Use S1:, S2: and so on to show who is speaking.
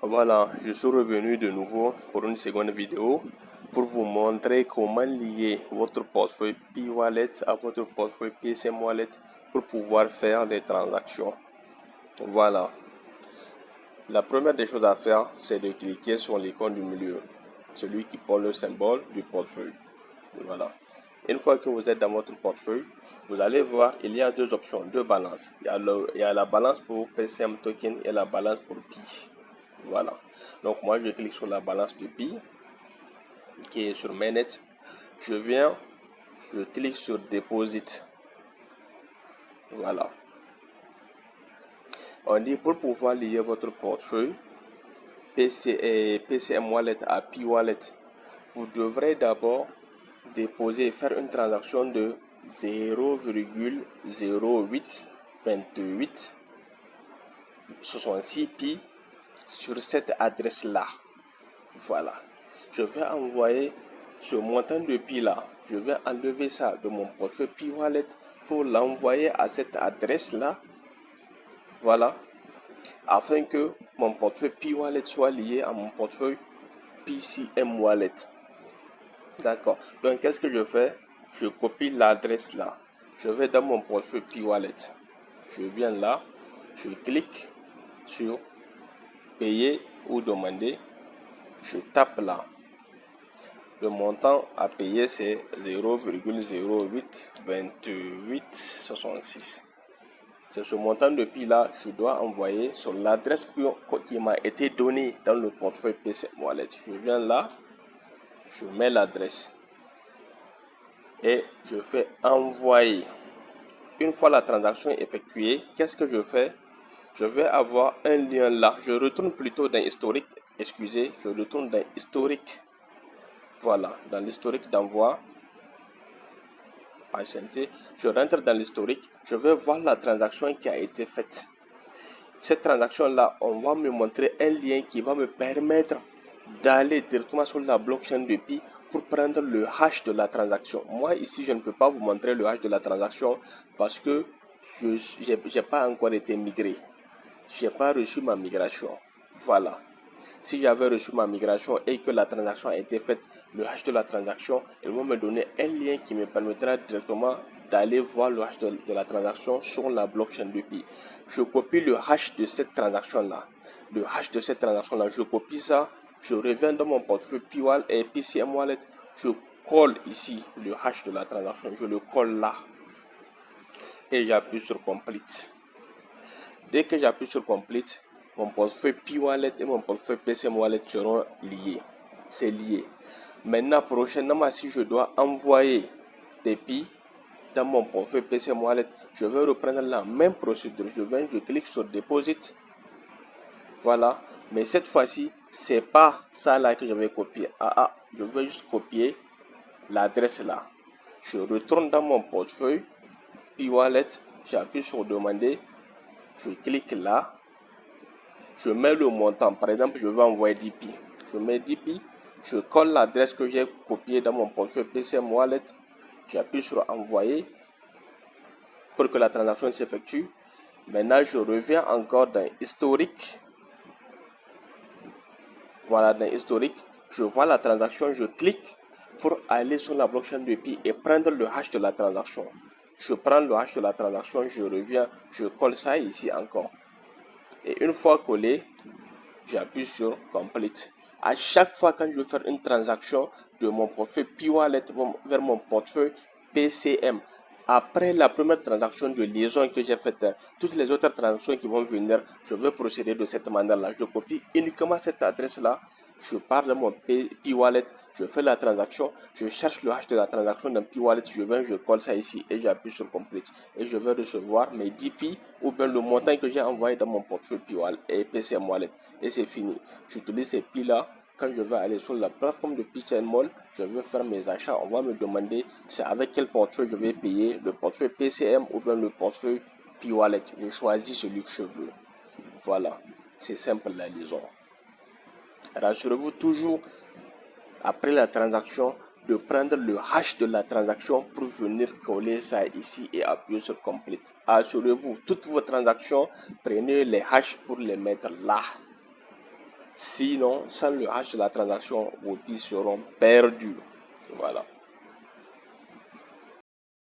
S1: Voilà, je suis revenu de nouveau pour une seconde vidéo pour vous montrer comment lier votre portefeuille P-Wallet à votre portefeuille PCM Wallet pour pouvoir faire des transactions. Voilà. La première des choses à faire, c'est de cliquer sur l'icône du milieu, celui qui porte le symbole du portefeuille. Voilà. Une fois que vous êtes dans votre portefeuille, vous allez voir, il y a deux options, deux balances. Il y a la balance pour PCM Token et la balance pour Pi. Voilà. Donc moi, je clique sur la balance de Pi qui est sur Mainnet. Je clique sur Deposit. Voilà. On dit pour pouvoir lier votre portefeuille PCM Wallet à Pi Wallet, vous devrez d'abord faire une transaction de 0,082866 Pi sur cette adresse-là. Voilà. Je vais envoyer ce montant de Pi là. Je vais enlever ça de mon portefeuille Pi Wallet pour l'envoyer à cette adresse-là. Voilà. Afin que mon portefeuille Pi Wallet soit lié à mon portefeuille PCM Wallet. D'accord. Donc, qu'est-ce que je fais? Je copie l'adresse là. Je vais dans mon portefeuille Pi Wallet. Je viens là. Je clique sur payer ou demander. Je tape là. Le montant à payer, c'est 0,082866. C'est ce montant de Pi là, je dois envoyer sur l'adresse qui m'a été donnée dans le portefeuille PCM Wallet. Je viens là, je mets l'adresse et je fais envoyer. Une fois la transaction effectuée, qu'est-ce que je fais? Je vais avoir un lien là. Je retourne plutôt dans historique. Excusez, je retourne dans historique. Voilà, dans l'historique d'envoi. Je rentre dans l'historique. Je vais voir la transaction qui a été faite. Cette transaction-là, on va me montrer un lien qui va me permettre d'aller directement sur la blockchain de Pi pour prendre le hash de la transaction. Moi, ici, je ne peux pas vous montrer le hash de la transaction parce que je n'ai pas encore été migré. Je n'ai pas reçu ma migration. Voilà. Si j'avais reçu ma migration et que la transaction a été faite, le hash de la transaction, ils vont me donner un lien qui me permettra directement d'aller voir le hash de la transaction sur la blockchain de Pi. Je copie le hash de cette transaction-là. Le hash de cette transaction-là, je copie ça, je reviens dans mon portefeuille Pi Wallet et PCM Wallet, je colle ici le hash de la transaction, je le colle là et j'appuie sur Complete. Dès que j'appuie sur Complete, mon portefeuille Pi Wallet et mon portefeuille PCM Wallet seront liés. C'est lié. Maintenant, prochainement, si je dois envoyer des Pi dans mon portefeuille PCM Wallet, je vais reprendre la même procédure. Je clique sur Deposit. Voilà. Mais cette fois-ci, c'est pas ça là que je vais copier. Je vais juste copier l'adresse là. Je retourne dans mon portefeuille Pi Wallet. J'appuie sur Demander. Je clique là. Je mets le montant. Par exemple, je veux envoyer 10 Pi. Je mets 10 Pi. Je colle l'adresse que j'ai copiée dans mon portefeuille PCM Wallet. J'appuie sur Envoyer pour que la transaction s'effectue. Maintenant, je reviens encore dans Historique. Voilà, dans Historique. Je vois la transaction. Je clique pour aller sur la blockchain de Pi et prendre le hash de la transaction. Je prends le hash de la transaction. Je reviens. Je colle ça ici encore. Et une fois collé, j'appuie sur Complete. À chaque fois quand je veux faire une transaction de mon portefeuille Pi Wallet vers mon portefeuille PCM, après la première transaction de liaison que j'ai faite, toutes les autres transactions qui vont venir, je vais procéder de cette manière-là. Je copie uniquement cette adresse-là. Je pars de mon Pi Wallet, je fais la transaction, je cherche le hash de la transaction dans Pi Wallet, je colle ça ici et j'appuie sur Complete. Et je vais recevoir mes 10 Pi ou bien le montant que j'ai envoyé dans mon portefeuille Pi Wallet et PCM Wallet. Et c'est fini. J'utilise ces Pi là. Quand je vais aller sur la plateforme de PCM, je vais faire mes achats. On va me demander c'est avec quel portefeuille je vais payer, le portefeuille PCM ou bien le portefeuille Pi Wallet. Je choisis celui que je veux. Voilà. C'est simple la liaison. Rassurez-vous toujours, après la transaction, de prendre le hash de la transaction pour venir coller ça ici et appuyer sur Complete. Assurez-vous, toutes vos transactions, prenez les hashes pour les mettre là. Sinon, sans le hash de la transaction, vos billes seront perdues. Voilà.